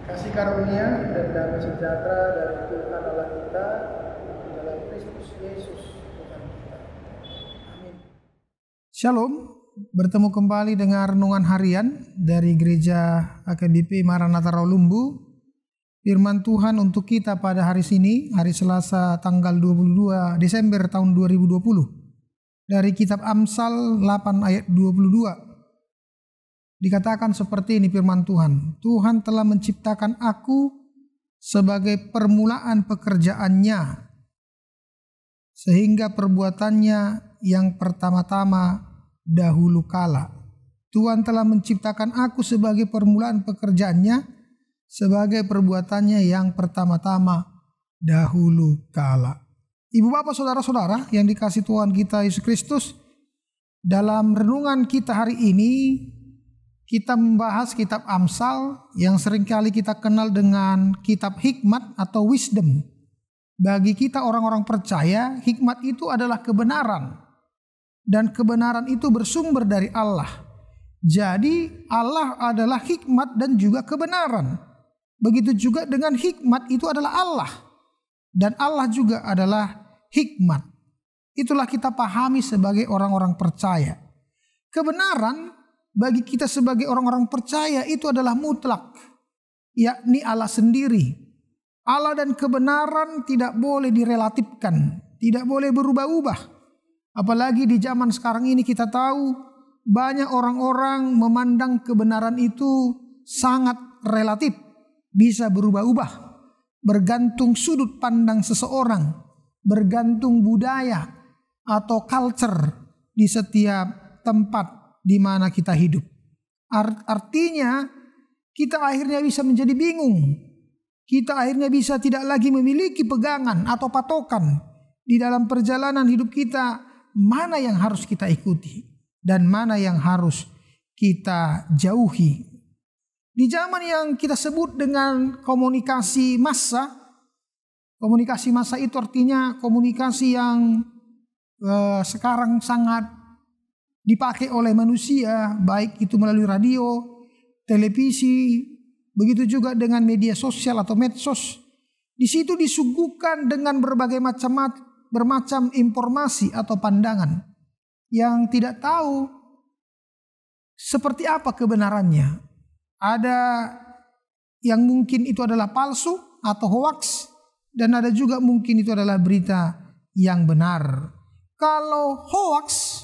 Kasih karunia dan damai sejahtera dari Tuhan Allah kita dalam Kristus Yesus Tuhan kita. Amin. Shalom, bertemu kembali dengan renungan harian dari Gereja AKBP Maranatha Rawalumbu. Firman Tuhan untuk kita pada hari ini, hari Selasa tanggal 22 Desember tahun 2020. Dari kitab Amsal 8 ayat 22. Dikatakan seperti ini firman Tuhan. Tuhan telah menciptakan aku sebagai permulaan pekerjaannya, sehingga perbuatannya yang pertama-tama dahulu kala. Tuhan telah menciptakan aku sebagai permulaan pekerjaannya, sebagai perbuatannya yang pertama-tama dahulu kala. Ibu bapak saudara-saudara yang dikasihi Tuhan kita Yesus Kristus, dalam renungan kita hari ini kita membahas kitab Amsal yang seringkali kita kenal dengan kitab hikmat atau wisdom. Bagi kita orang-orang percaya, hikmat itu adalah kebenaran. Dan kebenaran itu bersumber dari Allah. Jadi Allah adalah hikmat dan juga kebenaran. Begitu juga dengan hikmat itu adalah Allah. Dan Allah juga adalah hikmat. Itulah kita pahami sebagai orang-orang percaya. Kebenaran bagi kita sebagai orang-orang percaya itu adalah mutlak, yakni Allah sendiri. Allah dan kebenaran tidak boleh direlatifkan, tidak boleh berubah-ubah. Apalagi di zaman sekarang ini kita tahu banyak orang-orang memandang kebenaran itu sangat relatif, bisa berubah-ubah, bergantung sudut pandang seseorang, bergantung budaya atau culture di setiap tempat di mana kita hidup. Artinya kita akhirnya bisa menjadi bingung. Kita akhirnya bisa tidak lagi memiliki pegangan atau patokan di dalam perjalanan hidup kita, mana yang harus kita ikuti dan mana yang harus kita jauhi. Di zaman yang kita sebut dengan komunikasi massa itu artinya komunikasi yang sekarang sangat dipakai oleh manusia, baik itu melalui radio, televisi, begitu juga dengan media sosial atau medsos. Di situ disuguhkan dengan berbagai bermacam informasi atau pandangan yang tidak tahu seperti apa kebenarannya. Ada yang mungkin itu adalah palsu atau hoax, dan ada juga mungkin itu adalah berita yang benar. Kalau hoax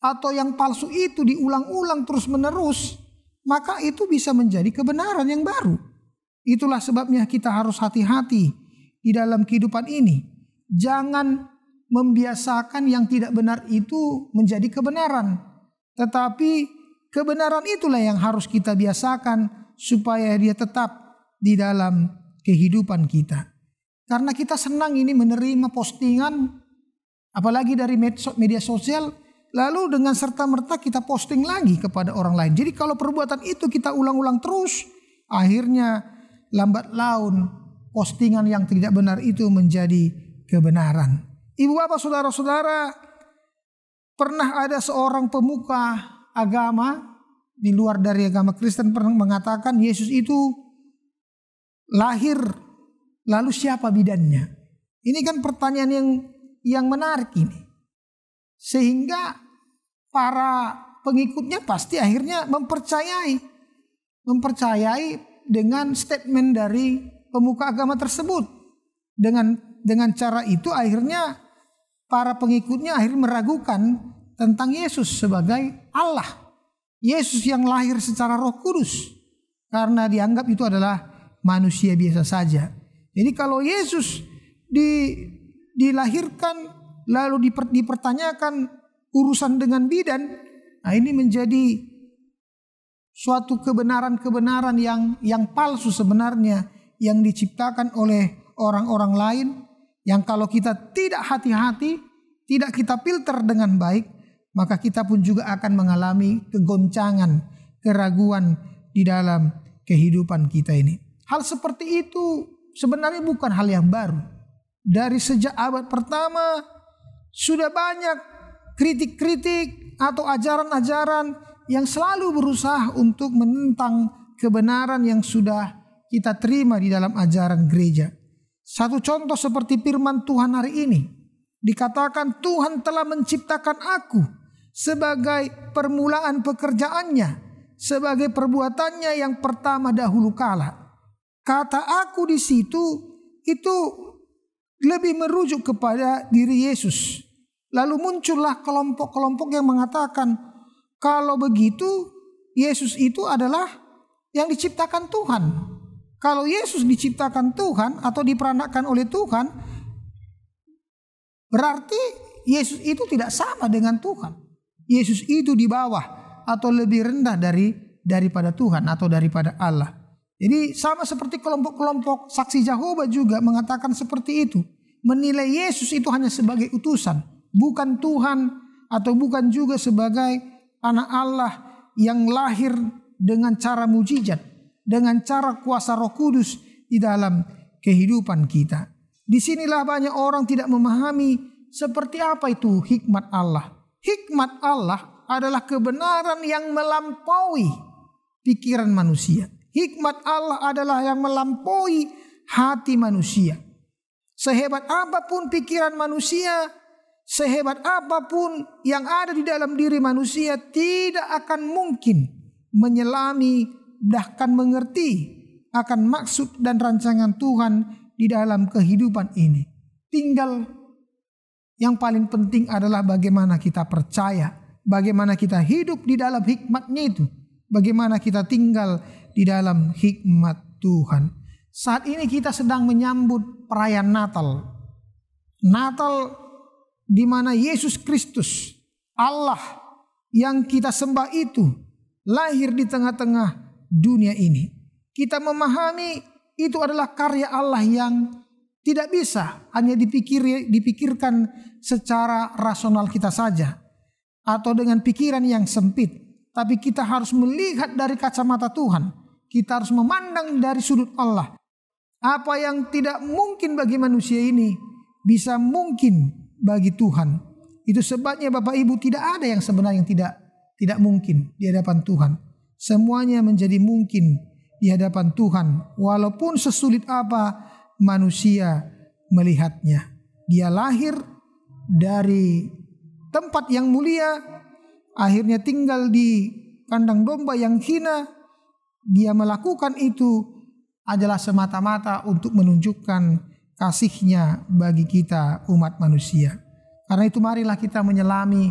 atau yang palsu itu diulang-ulang terus-menerus, maka itu bisa menjadi kebenaran yang baru. Itulah sebabnya kita harus hati-hati di dalam kehidupan ini. Jangan membiasakan yang tidak benar itu menjadi kebenaran. Tetapi kebenaran itulah yang harus kita biasakan supaya dia tetap di dalam kehidupan kita. Karena kita senang ini menerima postingan, apalagi dari media sosial, lalu dengan serta-merta kita posting lagi kepada orang lain. Jadi kalau perbuatan itu kita ulang-ulang terus, akhirnya lambat laun postingan yang tidak benar itu menjadi kebenaran. Ibu bapak saudara-saudara, pernah ada seorang pemuka agama di luar dari agama Kristen pernah mengatakan Yesus itu lahir, lalu siapa bidannya? Ini kan pertanyaan yang menarik ini. Sehingga para pengikutnya pasti akhirnya mempercayai dengan statement dari pemuka agama tersebut. Dengan cara itu akhirnya para pengikutnya akhirnya meragukan tentang Yesus sebagai Allah. Yesus yang lahir secara Roh Kudus, karena dianggap itu adalah manusia biasa saja. Jadi kalau Yesus dilahirkan lalu dipertanyakan urusan dengan bidan, nah ini menjadi suatu kebenaran-kebenaran yang palsu sebenarnya, yang diciptakan oleh orang-orang lain, yang kalau kita tidak hati-hati, tidak kita filter dengan baik, maka kita pun juga akan mengalami kegoncangan, keraguan di dalam kehidupan kita ini. Hal seperti itu sebenarnya bukan hal yang baru. Dari sejak abad pertama sudah banyak kritik-kritik atau ajaran-ajaran yang selalu berusaha untuk menentang kebenaran yang sudah kita terima di dalam ajaran gereja. Satu contoh seperti firman Tuhan hari ini. Dikatakan Tuhan telah menciptakan aku sebagai permulaan pekerjaannya, sebagai perbuatannya yang pertama dahulu kala. Kata aku di situ itu lebih merujuk kepada diri Yesus. Lalu muncullah kelompok-kelompok yang mengatakan kalau begitu Yesus itu adalah yang diciptakan Tuhan. Kalau Yesus diciptakan Tuhan atau diperanakkan oleh Tuhan, berarti Yesus itu tidak sama dengan Tuhan. Yesus itu di bawah atau lebih rendah daripada Tuhan atau daripada Allah. Jadi sama seperti kelompok-kelompok saksi Yahova juga mengatakan seperti itu. Menilai Yesus itu hanya sebagai utusan, bukan Tuhan atau bukan juga sebagai anak Allah yang lahir dengan cara mujizat, dengan cara kuasa Roh Kudus di dalam kehidupan kita. Disinilah banyak orang tidak memahami seperti apa itu hikmat Allah. Hikmat Allah adalah kebenaran yang melampaui pikiran manusia. Hikmat Allah adalah yang melampaui hati manusia. Sehebat apapun pikiran manusia, sehebat apapun yang ada di dalam diri manusia, tidak akan mungkin menyelami bahkan mengerti akan maksud dan rancangan Tuhan di dalam kehidupan ini. Tinggal yang paling penting adalah bagaimana kita percaya, bagaimana kita hidup di dalam hikmat-Nya itu, bagaimana kita tinggal di dalam hikmat Tuhan. Saat ini kita sedang menyambut perayaan Natal. Natal di mana Yesus Kristus, Allah yang kita sembah itu, lahir di tengah-tengah dunia ini. Kita memahami itu adalah karya Allah yang tidak bisa hanya dipikirkan secara rasional kita saja atau dengan pikiran yang sempit. Tapi kita harus melihat dari kacamata Tuhan. Kita harus memandang dari sudut Allah. Apa yang tidak mungkin bagi manusia ini bisa mungkin bagi Tuhan. Itu sebabnya Bapak Ibu, tidak ada yang sebenarnya yang tidak mungkin di hadapan Tuhan. Semuanya menjadi mungkin di hadapan Tuhan, walaupun sesulit apa manusia melihatnya. Dia lahir dari tempat yang mulia, akhirnya tinggal di kandang domba yang hina. Dia melakukan itu adalah semata-mata untuk menunjukkan kasih-Nya bagi kita umat manusia. Karena itu marilah kita menyelami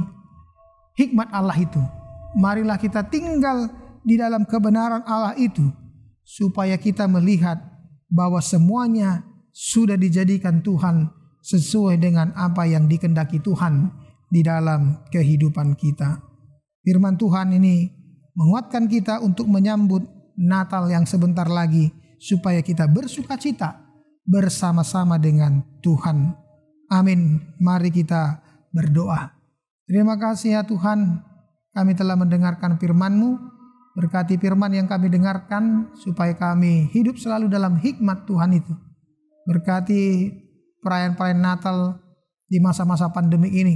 hikmat Allah itu. Marilah kita tinggal di dalam kebenaran Allah itu, supaya kita melihat bahwa semuanya sudah dijadikan Tuhan sesuai dengan apa yang dikehendaki Tuhan di dalam kehidupan kita. Firman Tuhan ini menguatkan kita untuk menyambut Natal yang sebentar lagi, supaya kita bersukacita bersama-sama dengan Tuhan. Amin. Mari kita berdoa. Terima kasih ya Tuhan, kami telah mendengarkan firman-Mu. Berkati firman yang kami dengarkan, supaya kami hidup selalu dalam hikmat Tuhan itu. Berkati perayaan-perayaan Natal di masa-masa pandemi ini,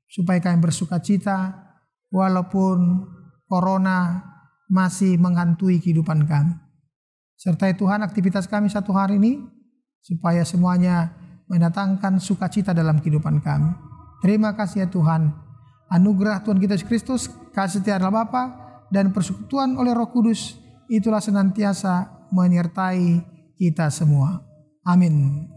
supaya kami bersukacita walaupun corona masih menghantui kehidupan kami. Sertai Tuhan aktivitas kami satu hari ini, supaya semuanya mendatangkan sukacita dalam kehidupan kami. Terima kasih ya Tuhan. Anugerah Tuhan kita Yesus Kristus, kasih setia Allah Bapa, dan persekutuan oleh Roh Kudus, itulah senantiasa menyertai kita semua. Amin.